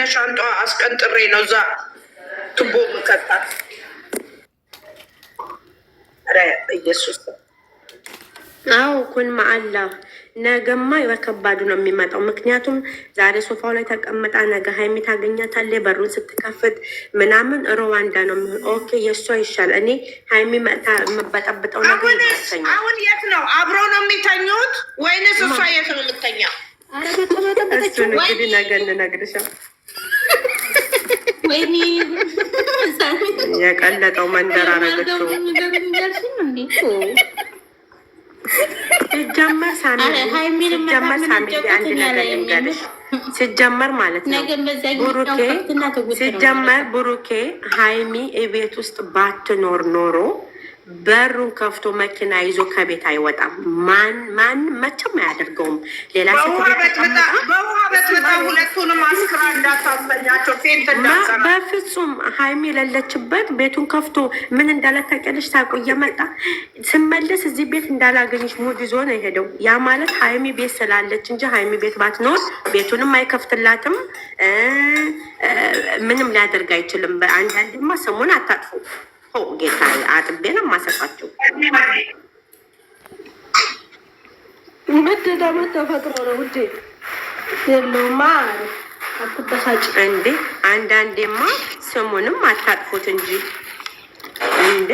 ሻንጧ አስቀንጥሬ ነው እዛ ቱቦ መከታት። ኧረ ኢየሱስ አዎ ኩን ማአላ ነገማ በከባዱ ነው የሚመጣው። ምክንያቱም ዛሬ ሶፋው ላይ ተቀምጣ ነገ ሀይሚ ታገኛታለች። በሩን ስትከፍት ምናምን ሩዋንዳ ነው የሚሆን። ኦኬ የእሷ ይሻል። እኔ ሀይሚ መጣ የምበጠብጠው ነገር ይመስለኛል። አሁን የት ነው አብረው ነው የሚተኙት ወይንስ እሷ የት ነው የምትተኛው? እሱን እንግዲህ ነገ እንነግርሻል። ወይኔ የቀለጠው መንደር አረገችው። ሲጀመር ማለት ነው ብሩኬ ሀይሚ ቤት ውስጥ ባትኖር ኖሮ በሩን ከፍቶ መኪና ይዞ ከቤት አይወጣም። ማን መቼም አያደርገውም። ሌላ በፍጹም ሀይሚ የሌለችበት ቤቱን ከፍቶ ምን እንዳለ ታውቂያለሽ? ታውቆ እየመጣ ስመለስ እዚህ ቤት እንዳላገኘሽ ሙድ ይዞ ነው የሄደው። ያ ማለት ሀይሚ ቤት ስላለች እንጂ ሀይሚ ቤት ባትኖር ቤቱንም አይከፍትላትም፣ ምንም ሊያደርግ አይችልም። አንዳንድማ ስሙን አታጥፉ። ጌታ አጥቤ ነው የማሰጣቸው። መደዳመት ተፈጥሮ ነው ውዴ። የለውማ አትበሳጭ እንዴ። አንዳንዴማ ስሙንም አታጥፉት እንጂ እንዴ።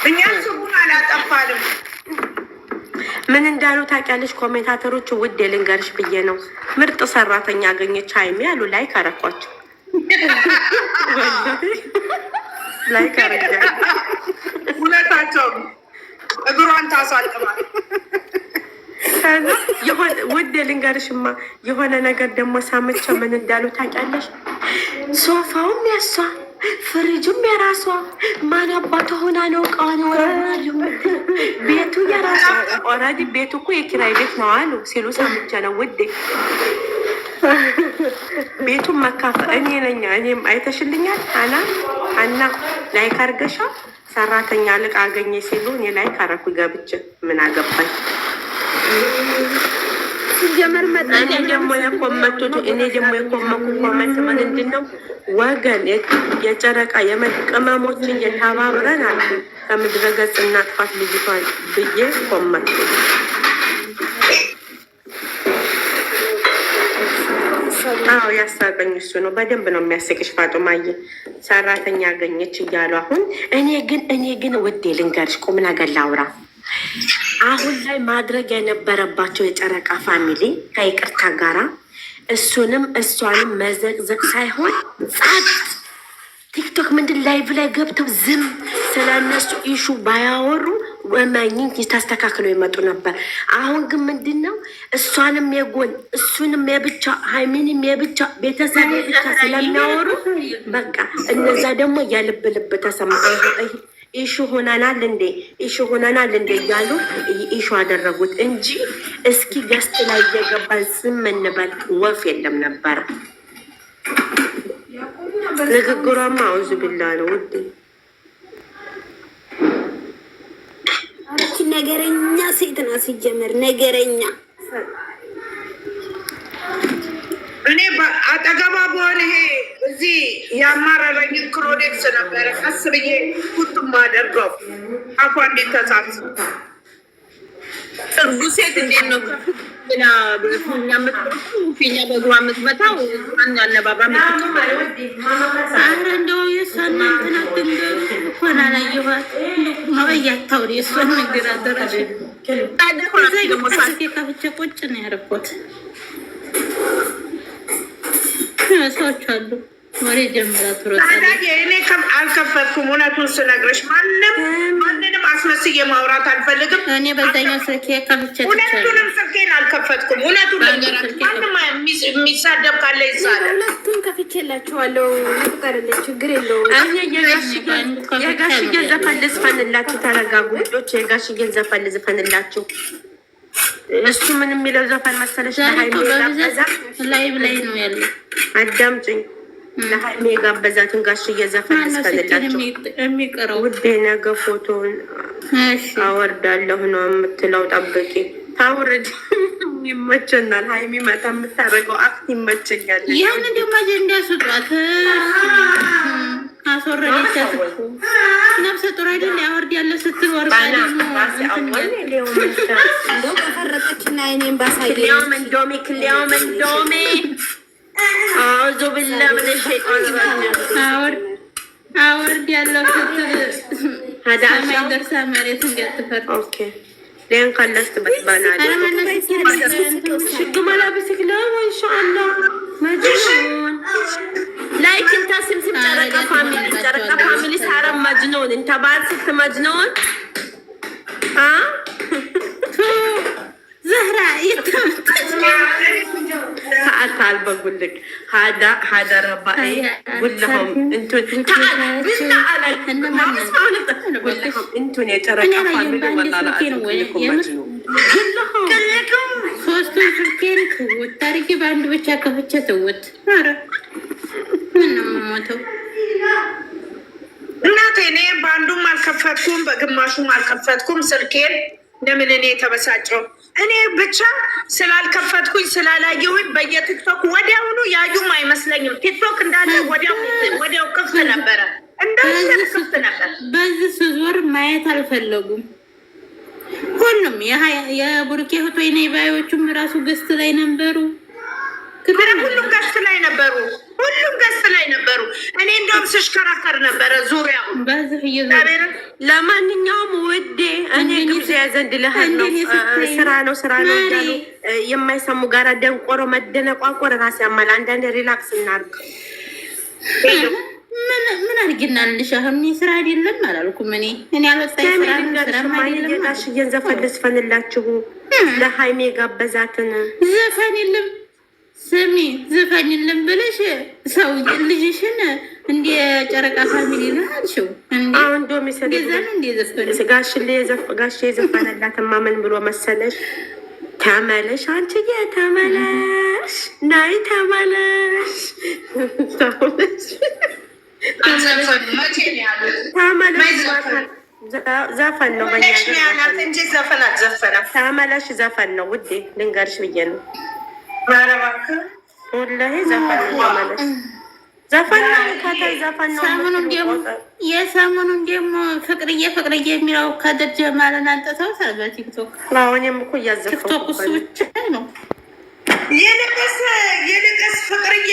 እኛ ስሙን አላጠፋንም። ምን እንዳሉ ታውቂያለሽ? ኮሜንታተሮቹ ውዴ ልንገርሽ ብዬ ነው ምርጥ ሰራተኛ አገኘች ሀይሚ ያሉ ላይ ካረኳቸው ላይ ካረጃ ሁለታቸው እግሯን ታሳልማል። ውድ ልንገርሽማ የሆነ ነገር ደግሞ ሳመቸው ምን እንዳሉ ታውቂያለሽ? ሶፋውም ያሷ ፍሪጁም የራሷ ማን አባቷ ሆና ነው እቃዋን ወራሉ። ቤቱ የራሷ ኦልሬዲ ቤቱ እኮ የኪራይ ቤት ነው አሉ ሲሉ ሰምቼ ነው ውዴ። ቤቱን መካፈል እኔ ነኝ። እኔም አይተሽልኛል አና ላይክ አድርገሻ ሰራተኛ ልቅ አገኘ ሲሉ እኔ ላይክ አደረኩ ገብቼ ምን አገባኝ። ሲጀመር እኔ ደግሞ የኮመቱት ኮመንት ምንድን ነው ወገን የጨረቃ የመቀመሞችን የተባብረን አሉ ከምድረ ገጽ እናጥፋት ልጅቷን ብዬ ኮመቱ። አዎ ያሳቀኝ እሱ ነው። በደንብ ነው የሚያስቅሽ ፋጡማዬ። ሰራተኛ አገኘች እያሉ አሁን እኔ ግን ውዴ ልንገርሽ ቁም ነገር ላውራ። አሁን ላይ ማድረግ የነበረባቸው የጨረቃ ፋሚሊ ከይቅርታ ጋራ እሱንም እሷንም መዘቅዘቅ ሳይሆን ጻት ቲክቶክ ምንድን ላይቭ ላይ ገብተው ዝም ስለ እነሱ ኢሹ ባያወሩ ወማኝን ታስተካክለው ይመጡ ነበር። አሁን ግን ምንድን ነው እሷንም የጎን እሱንም የብቻ ሀይሚንም የብቻ ቤተሰብ የብቻ ስለሚያወሩ በቃ እነዛ ደግሞ የልብ ልብ ተሰማ። ኢሹ ሆነናል እንዴ እያሉ ኢሹ አደረጉት እንጂ እስኪ ገስት ላይ እየገባን ስም እንበል ወፍ የለም ነበረ። ንግግሯማ አውዙ ቢላ ነው ውድ ነገረኛ ሴት ናት። ሲጀመር ነገረኛ እኔ አጠገባ በሆነ ይሄ እዚህ ያማረረኝ ክሮዴክስ ነበረ። ቀስ ብዬ ቁጥም አደርገው አፏ እንዴት ተሳስ ጥርጉ ሴት እንዴት ነው ፊኛ በእግሯ የምትመታው አነባባ አረ እንደው የእሷን እንትናት ሆና ላይ ይሆን መበያታው የእሷን ነገር አደረሽ ከፍቼ ቁጭ ነው ያደረኩት። ሰዎች አሉ ወሬ ጀምራ ትሮጣለች። እኔ አልከፈትኩም። እውነቱን ስነግርሽ ማንንም አስመስዬ ማውራት አልፈልግም። እኔ በዛኛው ስልኬ ከፍቼ ሁለቱንም ስልኬን አልከፈትኩም። እውነቱን ልንገራችሁ ማንም የሚሳደብ ካለ ይሳደብ። ሁለቱን ከፍቼላችኋለሁ። ቁጠርልኝ ችግር የለውም። የጋሽዬን ዘፈን ልዝፈንላችሁ። ተረጋጉ ልጆች። የጋሽዬን ዘፈን ልዝፈንላችሁ። እሱ ምን የሚለው ዘፈን መሰለሽ? ላይቭ ላይ ነው ያለው። አዳምጪኝ። ለሀይሜ የጋበዛትን ጋሽዬ ዘፈን ልዝፈንላችሁ። ውዴ ነገ ፎቶውን አወርዳለሁ ነው የምትለው። ጠብቂ ታውርድ ይመቸናል። ሀይሚ መታ የምታደርገው አክት ይመቸኛል። ያን ደግሞ አጀንዳ ስጧት። አስወረደቻት እኮ ነፍሰ ጡር አይደል ያወርድ ያለ ስትል ወርቃ ተፈረጠችና እኔም ባሳየ ክሊያውም አውዙ ብላ ብለሽ ሸይጣን አወርድ ያለው ስትል ሰማይ ደርሳ መሬት እንዲያትፈር ሊያን ካላስ ትበትባናል። ሽግመላ ብስክላ ወንሻአላ መጅኑን ላይክ እንታ ስምስም ጨረቃ ፋሚሊ ሳረም መጅኑን እንታ ባል ስት መጅኑን ዘህራ የተመጣች ሰዓት አልበጉልክ ሀዳ ረባይ ጉልሁም እንቱን እንቱን የጨረቃ ፋሚሊ ወጣላ ሶስቱን ስልኬን ትውት ታሪክ በአንድ ብቻ ከፍቼ ትውት። ኧረ ምንም ሞተው እናቴ እኔ በአንዱም አልከፈትኩም በግማሹም አልከፈትኩም ስልኬን። ለምን እኔ ተበሳጨው? እኔ ብቻ ስላልከፈትኩኝ ስላላየሁኝ በየቲክቶክ ወዲያውኑ ያዩም አይመስለኝም። ቲክቶክ እንዳለ ወዲያው ክፍት ነበረ፣ እንዳለ ክፍት ነበር። በዚህ ስዞር ማየት አልፈለጉም። ሁሉም የቡርኬ ህቶ ባዮቹም ራሱ ገስት ላይ ነበሩ። ሁሉም ገስት ላይ ነበሩ። እኔ እንደውም ስሽከራከር ነበረ ዙሪያው። ለማንኛውም ውዴ እኔ ግብዣ ዘንድ ልሄድ ነው። ስራ ነው እያሉ የማይሰሙ ጋራ ደንቆሮ መደነቋቆር ራስ ያማል። አንዳንድ ሪላክስ እናድርግ። ምን አድርጊናልሽ? አሁን ስራ አይደለም አላልኩም። እኔ አልወጣኝ ስራ ጋሽዬን ዘፈን ልስፈንላችሁ። ለሀይሜ ጋበዛትን ዘፈን የለም ስሚ ዘፈን የለም ብለሽ ሰው ልጅሽን እንደ ጨረቃ ፋሚሊ ነው አልሽው። አሁን ዶሚ ጋሽ የዘፈነላትማ ምን ብሎ መሰለሽ? ተመለሽ አንቺዬ ተመለሽ፣ ናይ ተመለሽ ዘፈን ነው እንጂ ዘፈን አትዘፈነም። ተመለሽ ዘፈን ነው ውዴ፣ ልንገርሽ ብዬ ነው። ወላሂ ዘፈን ነው። ተመለሽ ዘፈን ነው። ከታይ ዘፈን ነው። የሰሞኑን ደግሞ ፍቅርዬ የሚለው ከድር ጀማልን አንጥተው በቲክቶክ አሁንም እኮ እያዘፈንኩ ቲክቶክ እሱ ብቻ ነው። ይልቅስ ፍቅርዬ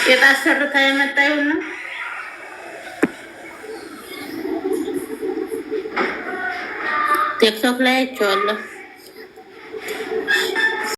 የጣሰርታ የመጣ ይሁን ቲክቶክ ላይ አይቼዋለሁ።